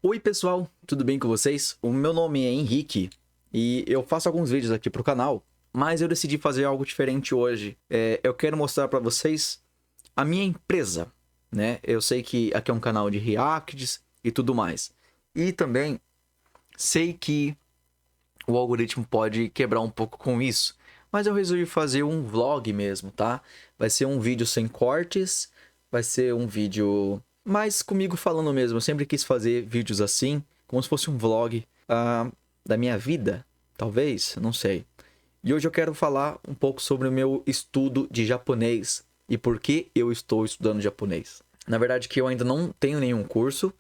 Oi pessoal, tudo bem com vocês? O meu nome é Henrique e eu faço alguns vídeos aqui pro canal, mas eu decidi fazer algo diferente hoje. Eu quero mostrar para vocês a minha empresa, né? Eu sei que aqui é um canal de reacts e tudo mais. E também sei que o algoritmo pode quebrar um pouco com isso, mas eu resolvi fazer um vlog mesmo, tá? Vai ser um vídeo sem cortes, vai ser um vídeo mais comigo falando mesmo. Eu sempre quis fazer vídeos assim, como se fosse um vlog da minha vida, talvez, não sei. E hoje eu quero falar um pouco sobre o meu estudo de japonês e por que eu estou estudando japonês. Na verdade, que eu ainda não tenho nenhum curso.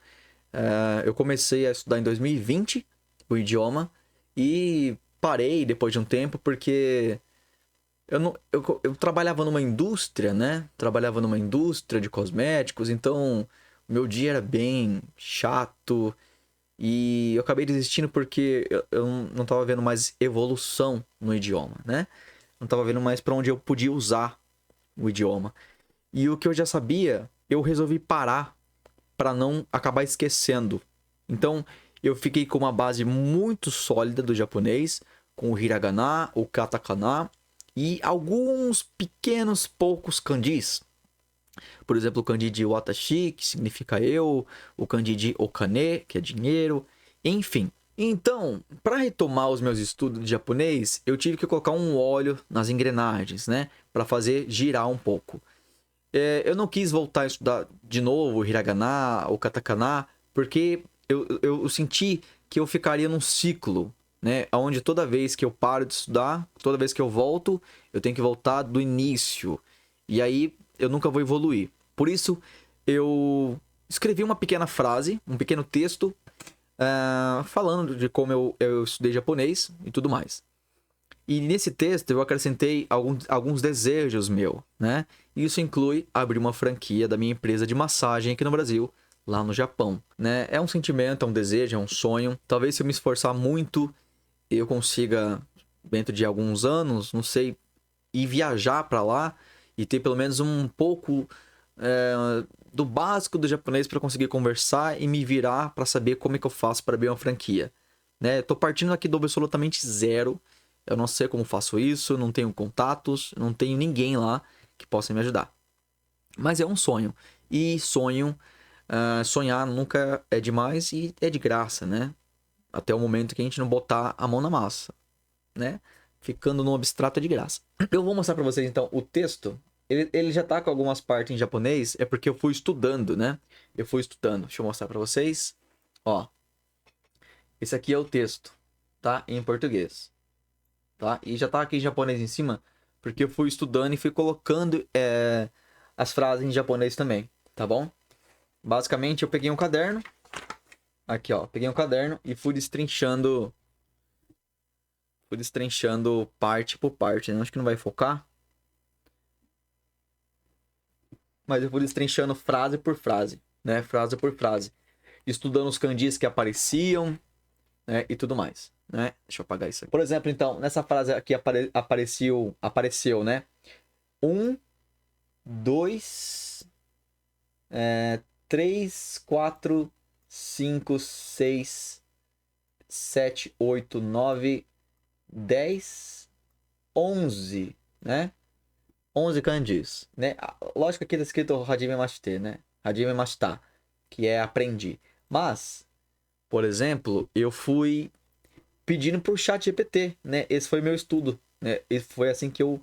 Eu comecei a estudar em 2020 o idioma e parei depois de um tempo porque eu trabalhava numa indústria, né? Trabalhava numa indústria de cosméticos, então o meu dia era bem chato e eu acabei desistindo porque eu não estava vendo mais evolução no idioma, né? Não estava vendo mais para onde eu podia usar o idioma. E o que eu já sabia, eu resolvi parar para não acabar esquecendo. Então, eu fiquei com uma base muito sólida do japonês, com o hiragana, o katakana e alguns pequenos poucos kanjis. Por exemplo, o kanji de watashi, que significa eu, o kanji de okane, que é dinheiro, enfim. Então, para retomar os meus estudos de japonês, eu tive que colocar um óleo nas engrenagens, né, para fazer girar um pouco. Eu não quis voltar a estudar de novo o hiragana, o katakana, porque eu senti que eu ficaria num ciclo, né? Onde toda vez que eu paro de estudar, toda vez que eu volto, eu tenho que voltar do início. E aí eu nunca vou evoluir. Por isso, eu escrevi uma pequena frase, um pequeno texto, falando de como eu estudei japonês e tudo mais. E nesse texto eu acrescentei alguns desejos meus, né? Isso inclui abrir uma franquia da minha empresa de massagem aqui no Brasil, lá no Japão, né? É um sentimento, é um desejo, é um sonho. Talvez se eu me esforçar muito, eu consiga, dentro de alguns anos, não sei, ir viajar para lá e ter pelo menos um pouco do básico do japonês para conseguir conversar e me virar para saber como é que eu faço para abrir uma franquia, né? Eu tô partindo aqui do absolutamente zero. Eu não sei como faço isso, não tenho contatos, não tenho ninguém lá que possa me ajudar. Mas é um sonho. E sonhar nunca é demais e é de graça, né? Até o momento que a gente não botar a mão na massa, né? Ficando no abstrato é de graça. Eu vou mostrar para vocês então o texto. Ele já tá com algumas partes em japonês, é porque eu fui estudando, né? Eu fui estudando. Deixa eu mostrar para vocês. Ó, esse aqui é o texto, tá? Em português. Tá? E já tá aqui em japonês em cima, porque eu fui estudando e fui colocando as frases em japonês também, tá bom? Basicamente, eu peguei um caderno, aqui ó, peguei um caderno e fui destrinchando parte por parte, né? Acho que não vai focar, mas eu fui destrinchando frase por frase, né? Frase por frase, estudando os kanjis que apareciam, né? E tudo mais, né? Deixa eu apagar isso aqui. Por exemplo, então, nessa frase aqui apareceu, né? Um, dois, 3, 4, 5, 6, 7, 8, 9, 10, 11, né? 11 kanjis, né? Lógico que aqui tá escrito Hajime Mashite, né? Hajime Mashita, que é aprendi. Mas, por exemplo, eu fui pedindo pro chat GPT, né? Esse foi meu estudo, né? E foi assim que eu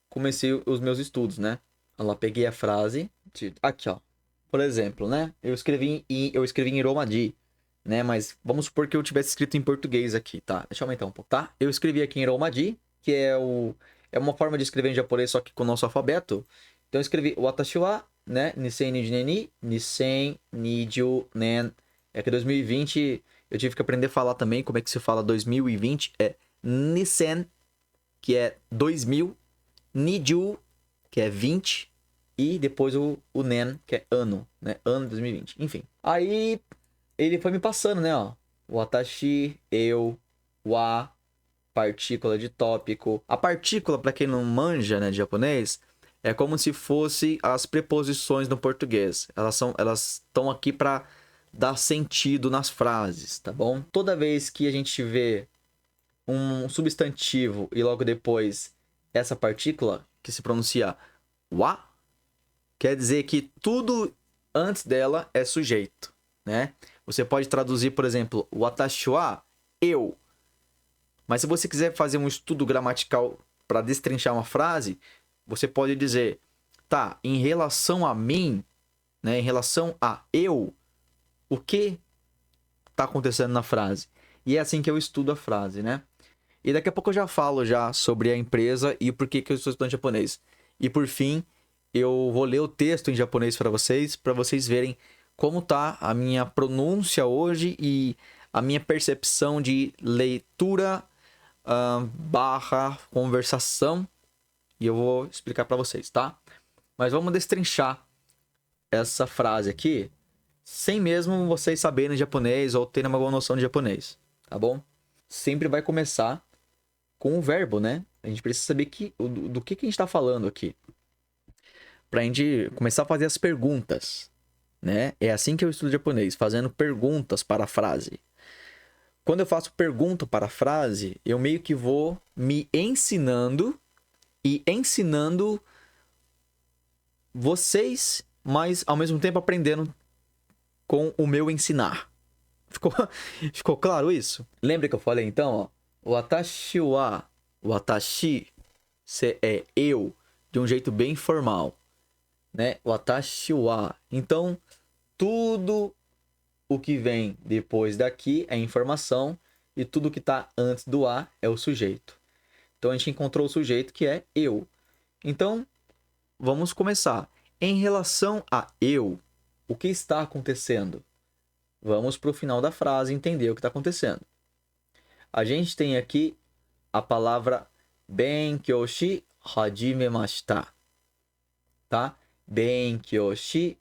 comecei os meus estudos, né? Olha lá, peguei a frase, aqui ó. Por exemplo, né? Eu escrevi em Romaji, né? Mas vamos supor que eu tivesse escrito em português aqui, tá? Deixa eu aumentar um pouco, tá? Eu escrevi aqui em Romaji, que é uma forma de escrever em japonês, só que com o nosso alfabeto. Então eu escrevi Watashi wa, né? Nisen niji ni, Nisen niju nen. É que 2020 eu tive que aprender a falar também como é que se fala 2020. É Nisen, que é 2000, Niju, que é 20, e depois o Nen, que é ano, né? Ano 2020. Enfim. Aí ele foi me passando, né, ó. Watashi, eu, wa, partícula de tópico. A partícula, para quem não manja, né, de japonês, é como se fosse as preposições no português. Elas estão aqui para dar sentido nas frases, tá bom? Toda vez que a gente vê um substantivo e logo depois essa partícula que se pronuncia wa, quer dizer que tudo antes dela é sujeito, né? Você pode traduzir, por exemplo, watashi wa, eu. Mas se você quiser fazer um estudo gramatical para destrinchar uma frase, você pode dizer, tá, em relação a mim, né, em relação a eu, o que está acontecendo na frase? E é assim que eu estudo a frase, né? E daqui a pouco eu já falo já sobre a empresa e por que eu estou estudando japonês. E por fim, eu vou ler o texto em japonês para vocês verem como tá a minha pronúncia hoje e a minha percepção de leitura barra conversação. E eu vou explicar para vocês, tá? Mas vamos destrinchar essa frase aqui sem mesmo vocês saberem japonês ou terem uma boa noção de japonês, tá bom? Sempre vai começar com o verbo, né? A gente precisa saber do que a gente está falando aqui. Pra gente começar a fazer as perguntas, né? É assim que eu estudo japonês, fazendo perguntas para a frase. Quando eu faço pergunta para a frase, eu meio que vou me ensinando e ensinando vocês, mas ao mesmo tempo aprendendo com o meu ensinar. Ficou claro isso? Lembra que eu falei então, ó? Watashi wa, watashi é eu, de um jeito bem formal, né? Watashi wa. Então, tudo o que vem depois daqui é informação e tudo que está antes do a é o sujeito. Então, a gente encontrou o sujeito que é eu. Então, vamos começar. Em relação a eu, o que está acontecendo? Vamos para o final da frase entender o que está acontecendo. A gente tem aqui a palavra benkyou shi hajimemashita, tá? Benkyou shi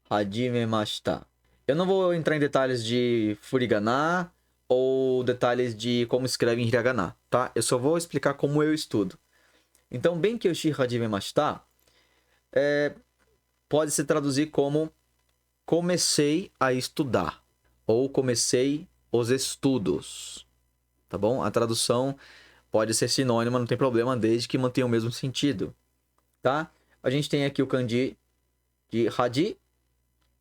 hajimemashita. Eu não vou entrar em detalhes de furigana ou detalhes de como escreve em hiragana, tá? Eu só vou explicar como eu estudo. Então, benkyou shi hajimemashita pode se traduzir como comecei a estudar ou comecei os estudos, tá bom? A tradução pode ser sinônima, não tem problema, desde que mantenha o mesmo sentido, tá? A gente tem aqui o kanji de haji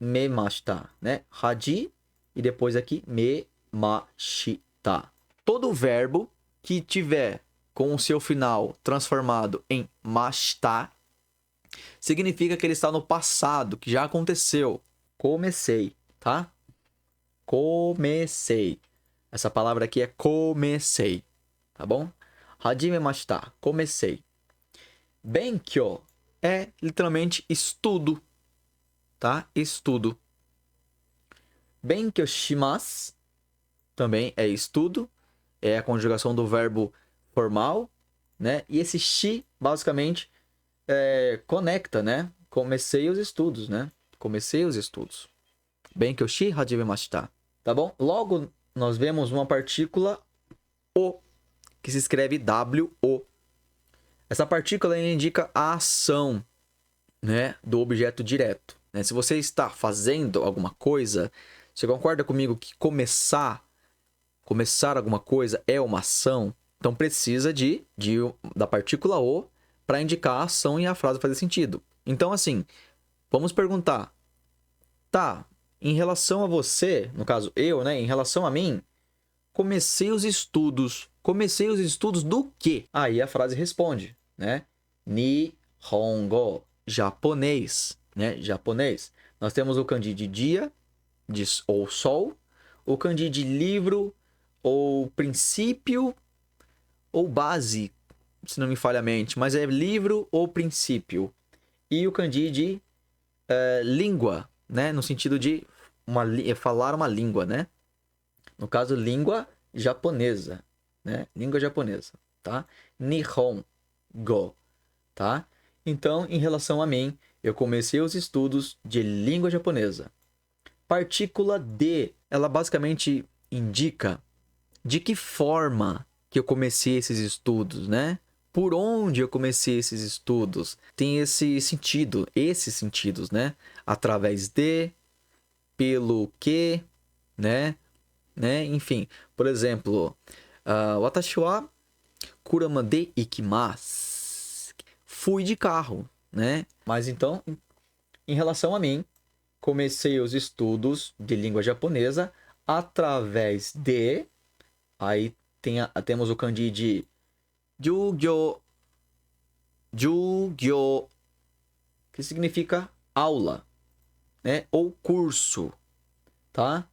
memashita, né? Haji e depois aqui memashita. Todo verbo que tiver com o seu final transformado em mashita significa que ele está no passado, que já aconteceu. Comecei, tá? Comecei. Essa palavra aqui é comecei, tá bom? Hajimemashita, comecei. Benkyou é literalmente estudo, tá? Estudo. Benkyou shimasu também é estudo, é a conjugação do verbo formal, né? E esse shi, basicamente, conecta, né? Comecei os estudos, né? Comecei os estudos. Benkyou shi hajimemashita. Tá bom? Logo, nós vemos uma partícula o, que se escreve W-O. Essa partícula indica a ação, né, do objeto direto. Né? Se você está fazendo alguma coisa, você concorda comigo que começar alguma coisa é uma ação? Então precisa da partícula o para indicar a ação e a frase fazer sentido. Então, assim, vamos perguntar. Tá, em relação a você, no caso eu, né? Em relação a mim, comecei os estudos. Comecei os estudos do quê? Aí a frase responde, né? Nihongo, japonês, né? Japonês. Nós temos o kanji de dia, ou sol, o kanji de livro, ou princípio, ou base, se não me falha a mente, mas é livro ou princípio. E o kanji de língua, né? No sentido de falar uma língua, né? No caso, língua japonesa, né? Língua japonesa, tá? Nihongo, tá? Então, em relação a mim, eu comecei os estudos de língua japonesa. Partícula de, ela basicamente indica de que forma que eu comecei esses estudos, né? Por onde eu comecei esses estudos? Tem esse sentido, esses sentidos, né? Através de, pelo que, né? Enfim, por exemplo, watashi wa kurama de ikimasu. Fui de carro, né? Mas então, em relação a mim, comecei os estudos de língua japonesa através de... Aí temos o kanji de jugyo, que significa aula, né? Ou curso, tá?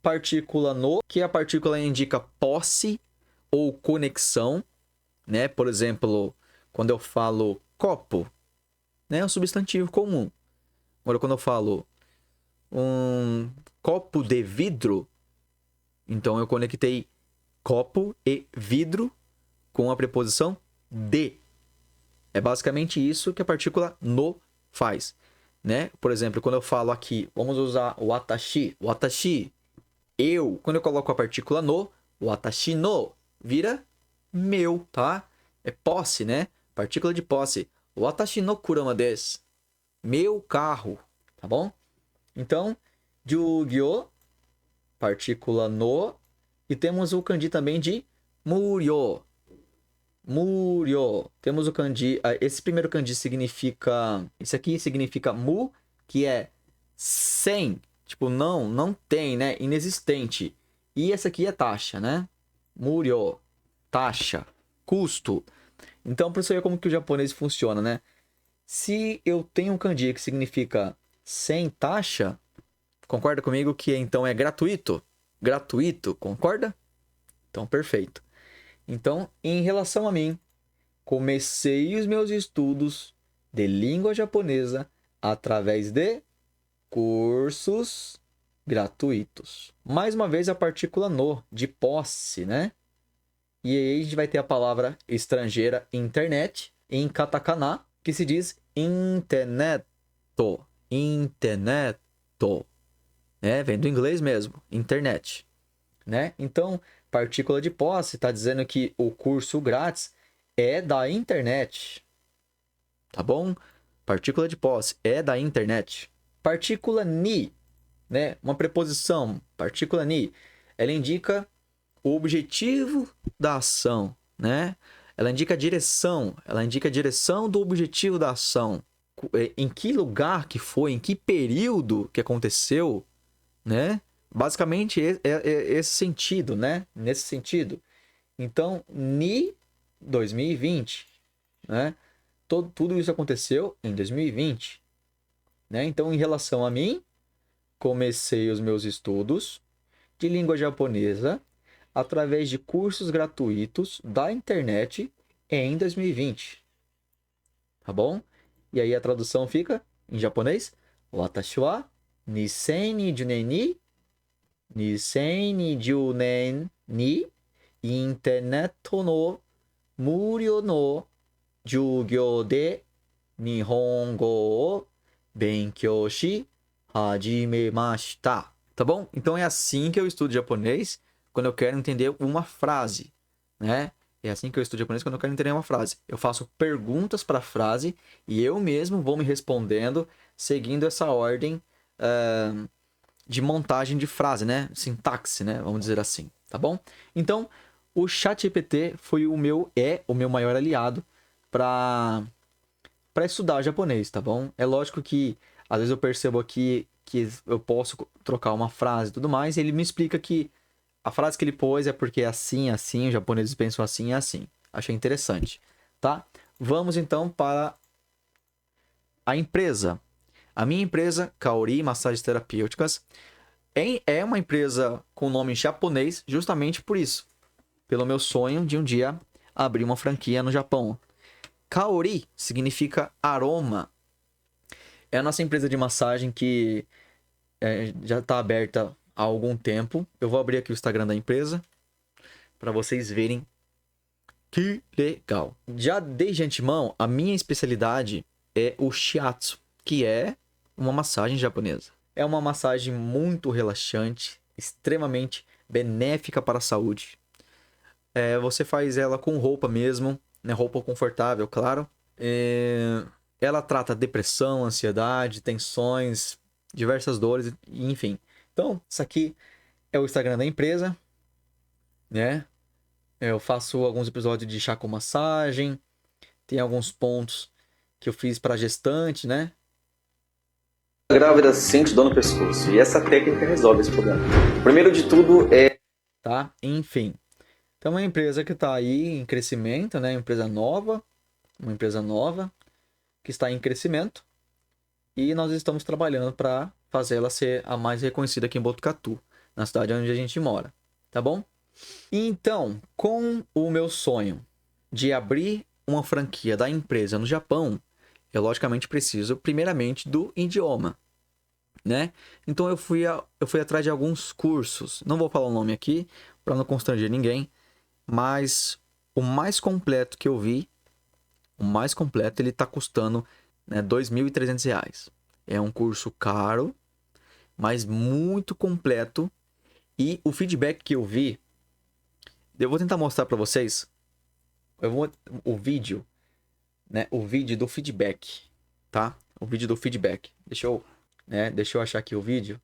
Partícula no, que a partícula indica posse ou conexão, né? Por exemplo, quando eu falo copo, né? É um substantivo comum. Agora, quando eu falo um copo de vidro, então eu conectei copo e vidro com a preposição de. É basicamente isso que a partícula no faz, né? Por exemplo, quando eu falo aqui, vamos usar o watashi. Watashi, eu. Quando eu coloco a partícula no, watashi no vira meu, tá? É posse, né? Partícula de posse. Watashi no kurama desu. Meu carro, tá bom? Então, jugyo, partícula no, e temos o kanji também de muryo. Muryo. Temos o kanji, esse primeiro kanji significa, esse aqui significa mu, que é sem, tipo não tem, né? Inexistente. E esse aqui é taxa, né? Muryo, taxa, custo. Então, para você ver como que o japonês funciona, né? Se eu tenho um kanji que significa sem taxa, concorda comigo que então é gratuito? Gratuito, concorda? Então, perfeito. Então, em relação a mim, comecei os meus estudos de língua japonesa através de cursos gratuitos. Mais uma vez a partícula no, de posse, né? E aí a gente vai ter a palavra estrangeira internet, em katakana, que se diz interneto. Interneto. Né? Vem do inglês mesmo, internet. Né? Então, partícula de posse está dizendo que o curso grátis é da internet. Tá bom? Partícula de posse é da internet. Partícula ni, né? Uma preposição, partícula ni, ela indica o objetivo da ação, né? Ela indica a direção do objetivo da ação. Em que lugar que foi, em que período que aconteceu, né? Basicamente é esse sentido, né? Nesse sentido. Então, ni 2020, né? Tudo isso aconteceu em 2020, né? Então, em relação a mim, comecei os meus estudos de língua japonesa através de cursos gratuitos da internet em 2020. Tá bom? E aí a tradução fica em japonês: Watashi wa 2020年にインターネットの無料の授業で日本語を勉強し始めました. Tá bom? Então é assim que eu estudo japonês quando eu quero entender uma frase, né? É assim que eu estudo japonês quando eu quero entender uma frase. Eu faço perguntas para a frase e eu mesmo vou me respondendo seguindo essa ordem de montagem de frase, né? Sintaxe, né? Vamos dizer assim, tá bom? Então, o ChatGPT foi o meu maior aliado para estudar japonês, tá bom? É lógico que às vezes eu percebo aqui que eu posso trocar uma frase e tudo mais, e ele me explica que a frase que ele pôs é porque é assim, os japoneses pensam assim e assim. Achei interessante, tá? Vamos então para a empresa. A minha empresa, Kaori Massagens Terapêuticas, é uma empresa com nome japonês justamente por isso. Pelo meu sonho de um dia abrir uma franquia no Japão. Kaori significa aroma. É a nossa empresa de massagem que já está aberta há algum tempo. Eu vou abrir aqui o Instagram da empresa para vocês verem que legal. Já desde antemão, a minha especialidade é o shiatsu, que é uma massagem japonesa. É uma massagem muito relaxante, extremamente benéfica para a saúde. Você faz ela com roupa mesmo, né? Roupa confortável, claro. Ela trata depressão, ansiedade, tensões, diversas dores, enfim. Então, isso aqui é o Instagram da empresa, né? Eu faço alguns episódios de chá com massagem, tem alguns pontos que eu fiz para gestante, né? A grávida sente dor no pescoço e essa técnica resolve esse problema. Primeiro de tudo é... Tá? Enfim. Então, é uma empresa que está aí em crescimento, né? Uma empresa nova que está em crescimento e nós estamos trabalhando para fazer ela ser a mais reconhecida aqui em Botucatu, na cidade onde a gente mora, tá bom? Então, com o meu sonho de abrir uma franquia da empresa no Japão, eu logicamente preciso primeiramente do idioma, né? Então eu fui atrás de alguns cursos, não vou falar o nome aqui para não constranger ninguém, mas o mais completo que eu vi, ele está custando, né, R$ 2.300. É um curso caro, mas muito completo. E o feedback que eu vi, eu vou tentar mostrar para vocês. O vídeo, né? O vídeo do feedback, tá? O vídeo do feedback. Deixa eu achar aqui o vídeo.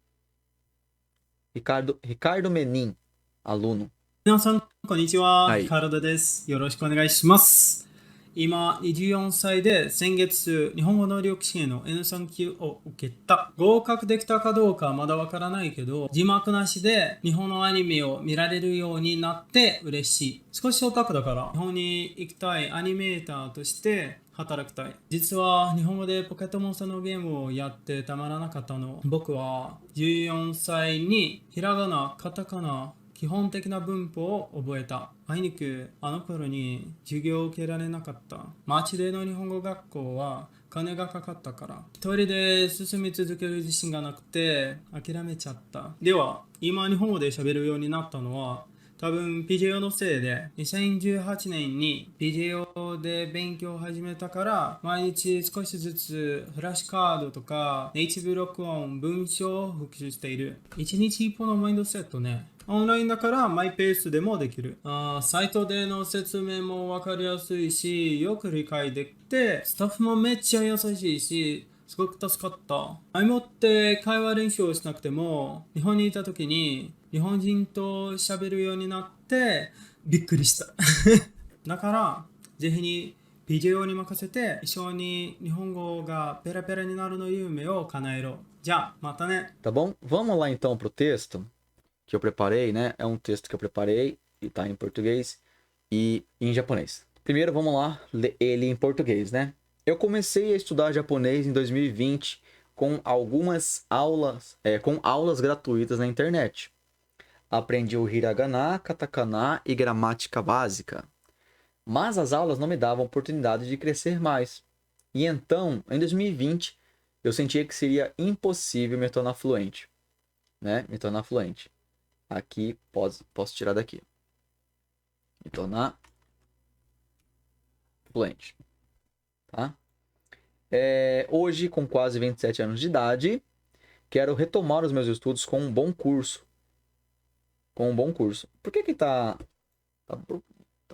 Ricardo Menin, aluno. 皆さん、こんにちは。はいリカルドです。よろしくお願いします。今、24歳で先月、日本語能力試験の N3 級を受けた。合格できたかどうかはまだわからないけど、字幕なしで日本のアニメを見られるようになって嬉しい。少しオタクだから、日本に行きたいアニメーターとして働きたい。実は日本語でポケットモンスターのゲームをやってたまらなかったの。僕は14歳にひらがな、カタカナ、基本的な文法を覚えた。あいにくあの頃に授業を受けられなかった。町での日本語学校は金がかかったから。一人で進み続ける自信がなくて諦めちゃった。では、今日本語で喋るようになったのは多分 PJO のせいで、2018年に PJO で勉強を始めたから毎日少しずつフラッシュカードとかネイティブ録音、文章を復習している。1日1本のマインドセットね。オンラインだからマイペースでもできる。サイトでの説明もわかりやすいし、よく理解できて、スタッフもめっちゃ優しいし、すごく助かった。前もって会話練習をしなくても、日本にいた時に日本人と喋るようになってびっくりした。だから、ぜひに PJO に任せて一緒に日本語がペラペラになるの夢を叶えろ。じゃあ、またね。 Tá bom? Vamos lá então pro texto que eu preparei, né? É um texto que eu preparei e tá em português e em japonês. Primeiro vamos lá ler ele em português, né? Eu comecei a estudar japonês em 2020 com algumas aulas, com aulas gratuitas na internet. Aprendi o hiragana, katakana e gramática básica. Mas as aulas não me davam oportunidade de crescer mais. E então, em 2020, eu sentia que seria impossível me tornar fluente, né? Me tornar fluente. Aqui, posso tirar daqui. Me tornar fluente, tá? Hoje, com quase 27 anos de idade, quero retomar os meus estudos com um bom curso. Por que tá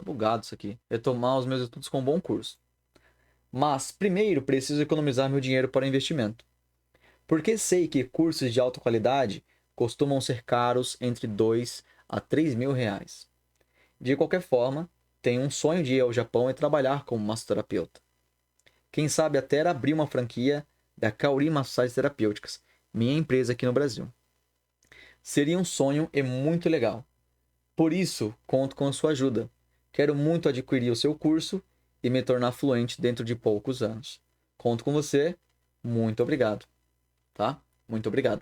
bugado isso aqui? Retomar os meus estudos com um bom curso. Mas, primeiro, preciso economizar meu dinheiro para o investimento. Porque sei que cursos de alta qualidade costumam ser caros entre 2 a 3 mil reais. De qualquer forma, tenho um sonho de ir ao Japão e trabalhar como massoterapeuta. Quem sabe até abrir uma franquia da Kaori Massagens Terapêuticas, minha empresa aqui no Brasil. Seria um sonho e muito legal. Por isso, conto com a sua ajuda. Quero muito adquirir o seu curso e me tornar fluente dentro de poucos anos. Conto com você. Muito obrigado. Tá? Muito obrigado.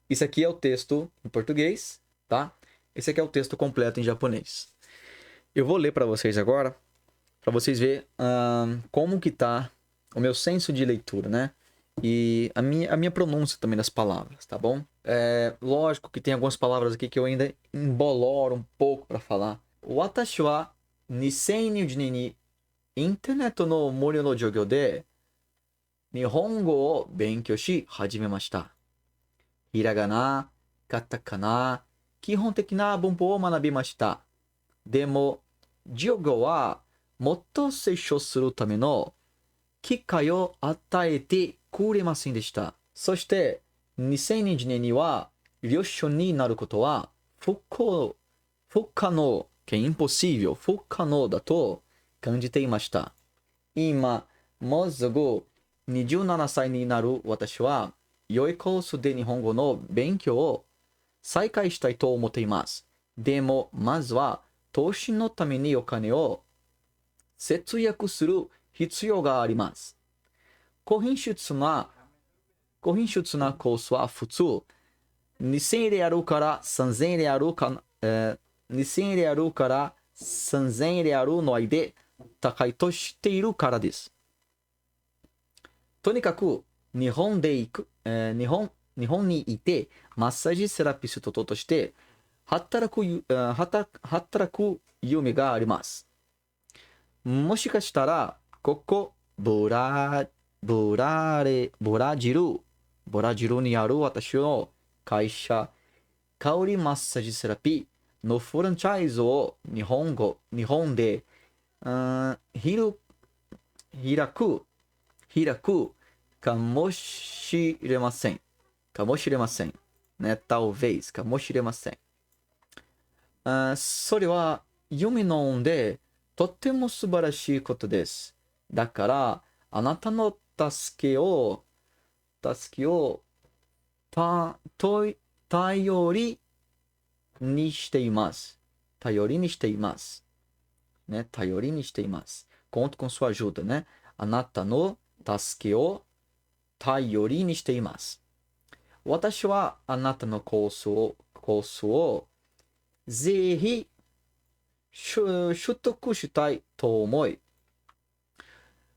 Isso aqui é o texto em português, tá? Esse aqui é o texto completo em japonês. Eu vou ler para vocês agora, para vocês verem como que tá o meu senso de leitura, né? E a minha pronúncia também das palavras, tá bom? Lógico que tem algumas palavras aqui que eu ainda emboloro um pouco para falar. Watashi wa 2022年にインターネットの無料の授業で日本語を勉強し始めました。ひらがな、カタカナ、基本的な文法を学びました。でも、授業はもっと成長するための機会を与えてくれませんでした。そして、2020年には領収書になることは不可能、que é impossível, 不可能だと感じていました。今、もうすぐ27歳になる私は、良いコースで日本語の勉強を再開したいと思っています。でも、まずは投資のためにお金を節約する必要があります。高品質なコースは普通2000円であるから3000円であるか、2000円であるから3000円であるの間で高いと知っているからです。とにかく日本にいてマッサージセラピストとして働く夢があります。もしかしたらここブラジルにある私の会社香りマッサージセラピーのフランチャイズを日本で開くかもしれません。ね、talvez、かもしれません。それは夢なので、とっても素晴らしいことです。だから、あなたの助けを頼りにしています。ね、頼りにしています。Conto com sua ajuda, né? あなたの助けを頼りにしています。私はあなたのコースをぜひ取得したいと思い、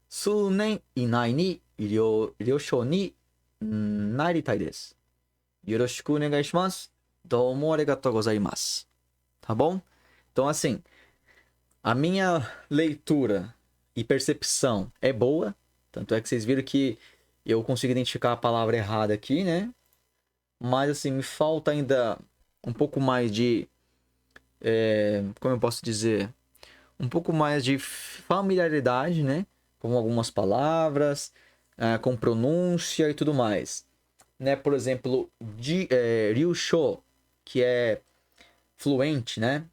数年以内に医療所になりたいです。よろしくお願いします。どうもありがとうございます。Tá bom? Então, assim, a minha leitura e percepção é boa. Tanto é que vocês viram que eu consigo identificar a palavra errada aqui, né? Mas, assim, me falta ainda um pouco mais de... como eu posso dizer? Um pouco mais de familiaridade, né? Com algumas palavras, com pronúncia e tudo mais. Né? Por exemplo, ryusho, que é fluente, né?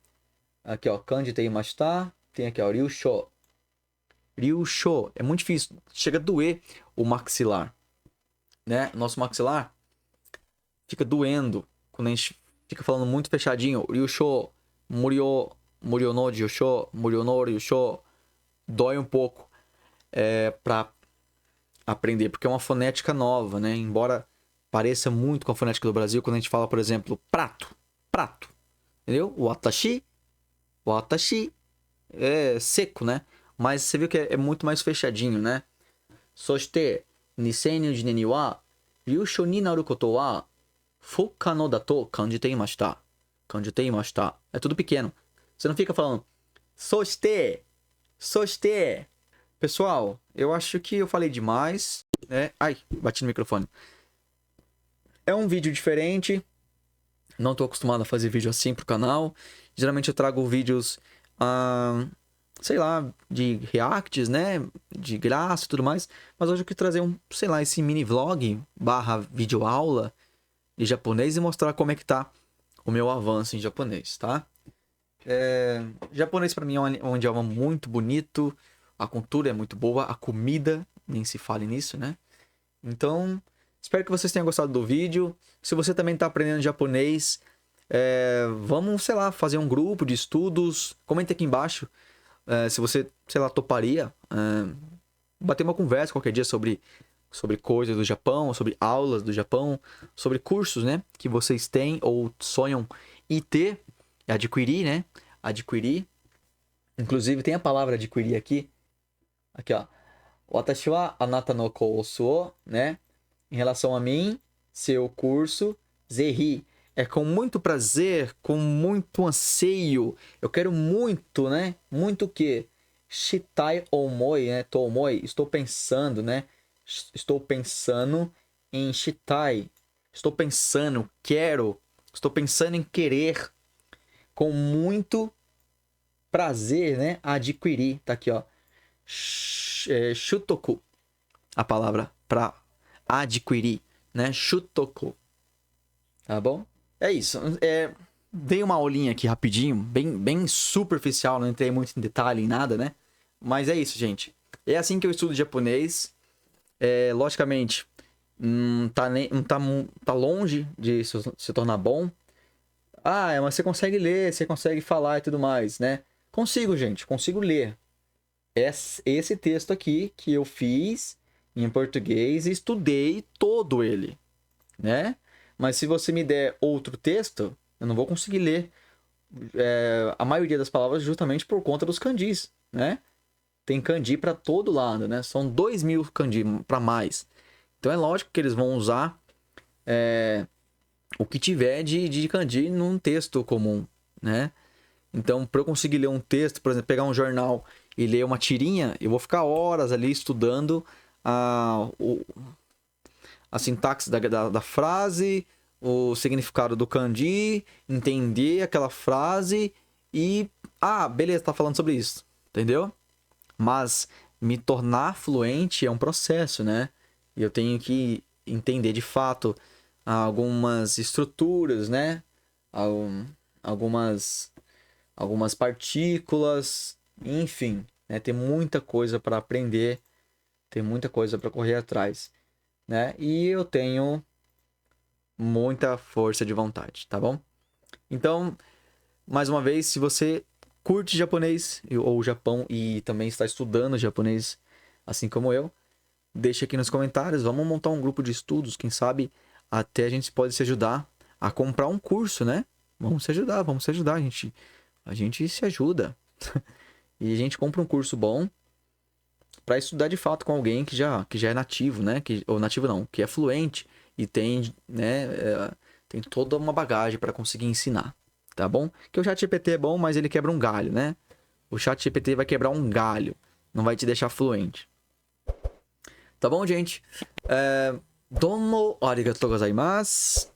Aqui, ó, kanji teimashita. Tem aqui, ó, ryusho. Ryusho. É muito difícil. Chega a doer o maxilar. Né? Nosso maxilar fica doendo quando a gente fica falando muito fechadinho. Ryusho, muryo no ryusho, muryo no ryusho. Dói um pouco pra aprender, porque é uma fonética nova, né? Embora pareça muito com a fonética do Brasil, quando a gente fala, por exemplo, prato. Entendeu? O watashi é seco, né? Mas você viu que é muito mais fechadinho, né? Soshite, 2020年には優勝になることは不可能だと感じていました。É tudo pequeno. Você não fica falando soshite. Pessoal, eu acho que eu falei demais, né? Ai, bati no microfone. É um vídeo diferente. Não tô acostumado a fazer vídeo assim pro canal. Geralmente eu trago vídeos, sei lá, de reacts, né? De graça e tudo mais. Mas hoje eu quis trazer sei lá, esse mini vlog / videoaula de japonês e mostrar como é que tá o meu avanço em japonês, tá? Japonês pra mim é um idioma muito bonito. A cultura é muito boa. A comida, nem se fale nisso, né? Então... espero que vocês tenham gostado do vídeo. Se você também está aprendendo japonês, vamos, sei lá, fazer um grupo de estudos. Comente aqui embaixo se você, sei lá, toparia bater uma conversa qualquer dia sobre coisas do Japão, sobre aulas do Japão, sobre cursos, né, que vocês têm ou sonham em ter, adquirir, né? Adquirir. Inclusive tem a palavra adquirir aqui. Aqui, ó. Watashi wa anata no kousu o, né? Em relação a mim, seu curso, zehi, é com muito prazer, com muito anseio. Eu quero muito, né? Muito o quê? Shitai omoi, né? Tomoi, estou pensando, né? Estou pensando em shitai. Estou pensando, quero. Estou pensando em querer. Com muito prazer, né? Adquirir. Tá aqui, ó. Shutoku. A palavra para adquirir, né? Shutoku. Tá bom? É isso. Dei uma aulinha aqui rapidinho, bem superficial, não entrei muito em detalhe em nada, né? Mas é isso, gente. É assim que eu estudo japonês. Logicamente, tá longe de se tornar bom. Mas você consegue ler, você consegue falar e tudo mais, né? Consigo, gente, consigo ler. Esse texto aqui que eu fiz em português e estudei todo ele, né? Mas se você me der outro texto, eu não vou conseguir ler a maioria das palavras justamente por conta dos kanjis, né? Tem kanji para todo lado, né? São 2.000 kanji para mais. Então é lógico que eles vão usar o que tiver de kanji num texto comum, né? Então, para eu conseguir ler um texto, por exemplo, pegar um jornal e ler uma tirinha, eu vou ficar horas ali estudando a sintaxe da frase, o significado do kanji, entender aquela frase e... beleza, tá falando sobre isso, entendeu? Mas me tornar fluente é um processo, né? E eu tenho que entender de fato algumas estruturas, né? Algumas partículas, enfim, né? Tem muita coisa para aprender, tem muita coisa para correr atrás, né? E eu tenho muita força de vontade, tá bom? Então, mais uma vez, se você curte japonês ou Japão e também está estudando japonês, assim como eu, deixa aqui nos comentários. Vamos montar um grupo de estudos, quem sabe até a gente pode se ajudar a comprar um curso, né? Vamos se ajudar, a gente se ajuda. E a gente compra um curso bom para estudar de fato com alguém que já é nativo, né? Ou nativo não, que é fluente e tem, né, tem toda uma bagagem para conseguir ensinar, tá bom? Que o ChatGPT é bom, mas ele quebra um galho, né? O ChatGPT vai quebrar um galho, não vai te deixar fluente. Tá bom, gente? Domo arigatou gozaimasu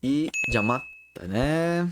e jamata, né?